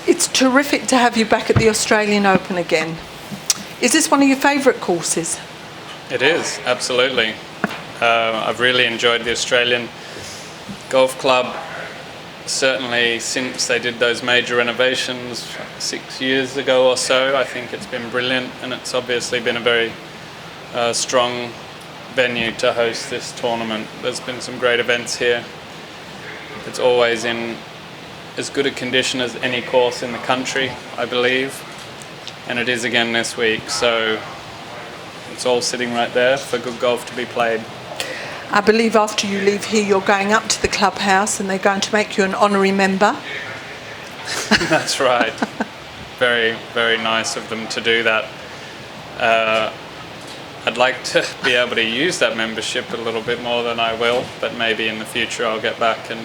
It's terrific to have you back at the Australian Open again. Is this one of your favourite courses? It is, absolutely. I've really enjoyed the Australian Golf Club, certainly since they did those major renovations 6 years ago or so. I think it's been brilliant, and it's obviously been a very strong venue to host this tournament. There's been some great events here. It's always in as good a condition as any course in the country, I believe, and it is again this week, so it's all sitting right there for good golf to be played. I believe after you leave here you're going up to the clubhouse and they're going to make you an honorary member. That's right. Very, very nice of them to do that. I'd like to be able to use that membership a little bit more than I will, but maybe in the future I'll get back and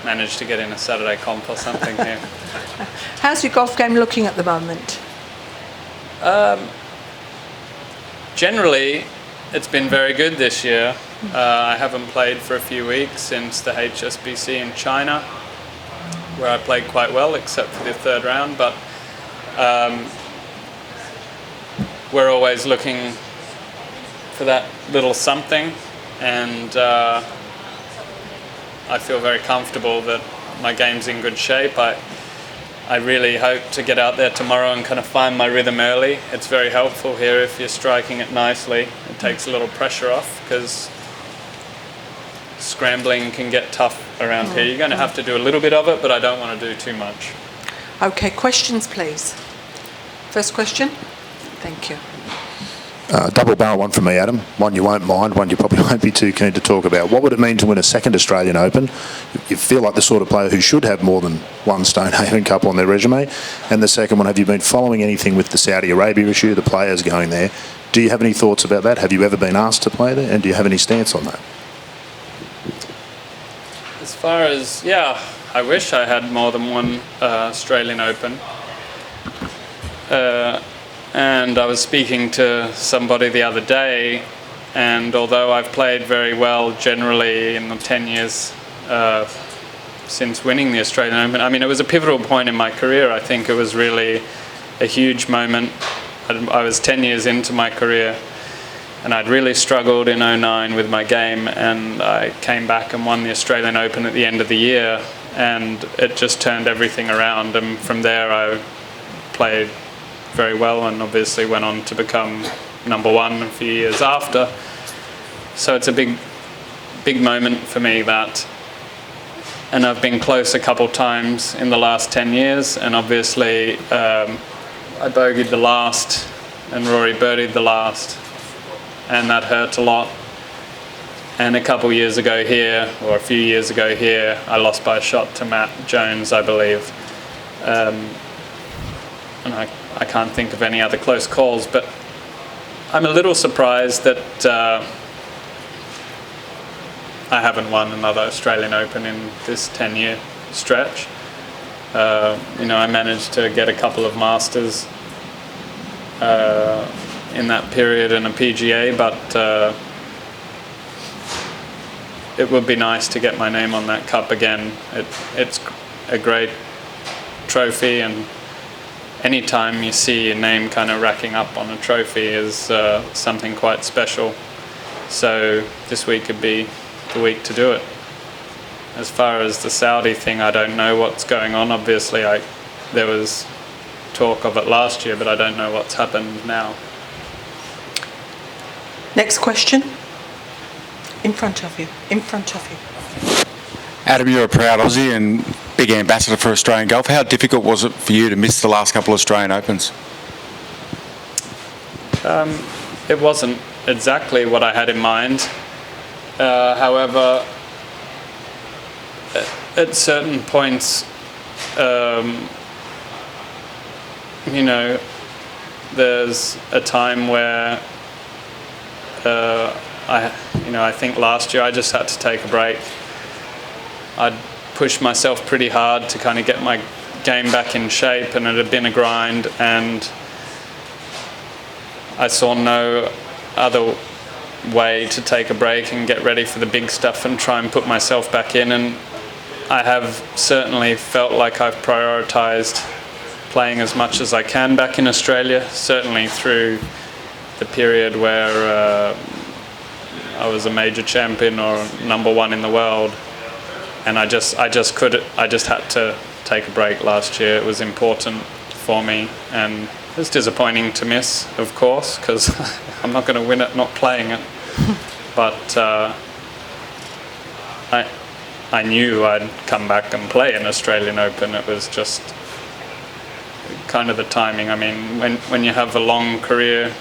manage to get in a Saturday comp or something here. How's your golf game looking at the moment? Generally, it's been very good this year. I haven't played for a few weeks since the HSBC in China, where I played quite well, except for the third round, but we're always looking for that little something, and I feel very comfortable that my game's in good shape. I really hope to get out there tomorrow and kind of find my rhythm early. It's very helpful here if you're striking it nicely. It takes a little pressure off because scrambling can get tough around here. You're going to have to do a little bit of it, but I don't want to do too much. Okay, questions please. First question. Thank you. Double barrel one from me, Adam. One you won't mind, one you probably won't be too keen to talk about. What would it mean to win a second Australian Open? You feel like the sort of player who should have more than one Stonehaven Cup on their resume. And the second one, have you been following anything with the Saudi Arabia issue, the players going there? Do you have any thoughts about that? Have you ever been asked to play there? And do you have any stance on that? As far as, yeah, I wish I had more than one Australian Open. And I was speaking to somebody the other day, and although I've played very well generally in the 10 years since winning the Australian Open, I mean, it was a pivotal point in my career. I think it was really a huge moment. I was 10 years into my career, and I'd really struggled in 2009 with my game, and I came back and won the Australian Open at the end of the year, and it just turned everything around. And from there I played very well and obviously went on to become number one a few years after. So it's a big moment for me, that. And I've been close a couple times in the last 10 years, and obviously I bogeyed the last and Rory birdied the last, and that hurt a lot. And a couple years ago here, or a few years ago here, I lost by a shot to Matt Jones, I believe. And I can't think of any other close calls, but I'm a little surprised that I haven't won another Australian Open in this 10-year stretch. I managed to get a couple of Masters in that period and a PGA, but it would be nice to get my name on that cup again. It's a great trophy, and anytime you see your name kind of racking up on a trophy is something quite special. So this week could be the week to do it. As far as the Saudi thing, I don't know what's going on. Obviously, there was talk of it last year, but I don't know what's happened now. Next question. In front of you. In front of you. Adam, you're a proud Aussie and big ambassador for Australian golf. How difficult was it for you to miss the last couple of Australian Opens? It wasn't exactly what I had in mind. However, at certain points, there's a time where I think last year I just had to take a break. I'd pushed myself pretty hard to kind of get my game back in shape, and it had been a grind, and I saw no other way to take a break and get ready for the big stuff and try and put myself back in. And I have certainly felt like I've prioritised playing as much as I can back in Australia, certainly through the period where I was a major champion or #1 in the world, and I just had to take a break last year. It was important for me, and it was disappointing to miss, of course, because I'm not going to win it not playing it. But I knew I'd come back and play an Australian Open. It was just kind of the timing. I mean, when you have a long career,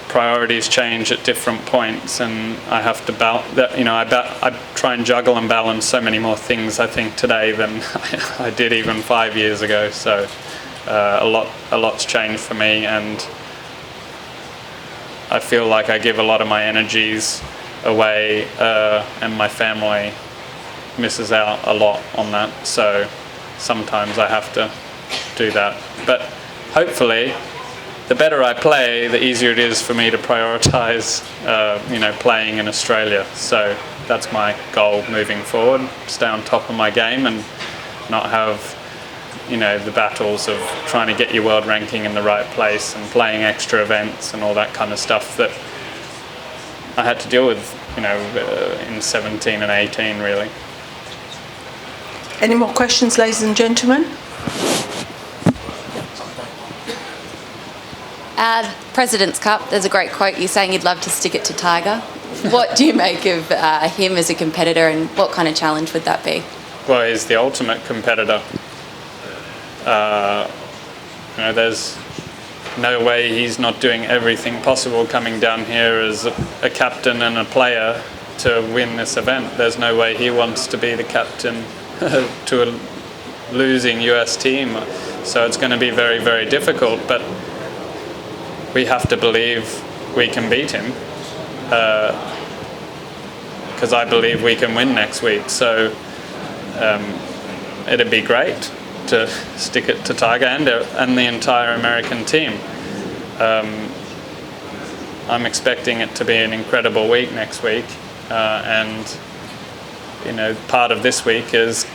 priorities change at different points, and I have to I try and juggle and balance so many more things, I think, today than I did even 5 years ago. So a lot's changed for me, and I feel like I give a lot of my energies away, and my family misses out a lot on that. So sometimes I have to do that. But hopefully, the better I play, the easier it is for me to prioritise, playing in Australia. So that's my goal moving forward: stay on top of my game and not have, the battles of trying to get your world ranking in the right place and playing extra events and all that kind of stuff that I had to deal with, in 17 and 18, really. Any more questions, ladies and gentlemen? President's Cup, there's a great quote, you saying you'd love to stick it to Tiger. What do you make of him as a competitor, and what kind of challenge would that be? Well, he's the ultimate competitor. There's no way he's not doing everything possible coming down here as a captain and a player to win this event. There's no way he wants to be the captain to a losing US team. So it's going to be very, very difficult, but we have to believe we can beat him, because I believe we can win next week. So it'd be great to stick it to Tiger and the entire American team. I'm expecting it to be an incredible week next week, and part of this week is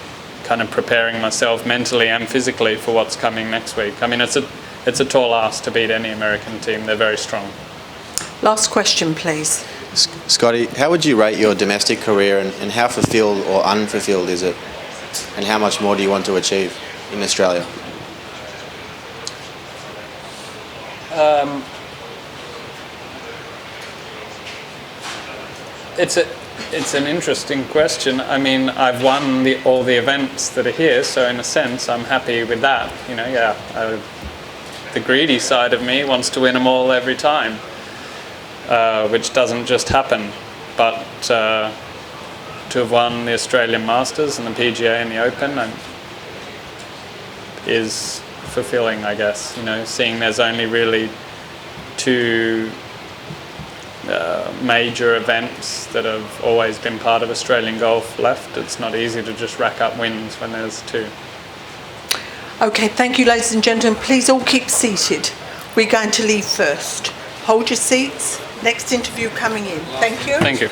kind of preparing myself mentally and physically for what's coming next week. I mean, it's a tall ask to beat any American team. They're very strong. Last question, please. Scotty, how would you rate your domestic career, and how fulfilled or unfulfilled is it? And how much more do you want to achieve in Australia? It's an interesting question. I mean, I've won all the events that are here, so in a sense, I'm happy with that. The greedy side of me wants to win them all every time, which doesn't just happen. But to have won the Australian Masters and the PGA and the Open is fulfilling, I guess. Seeing there's only really 2 major events that have always been part of Australian golf left. It's not easy to just rack up wins when there's 2. Okay, thank you, ladies and gentlemen. Please all keep seated. We're going to leave first. Hold your seats. Next interview coming in. Thank you. Thank you.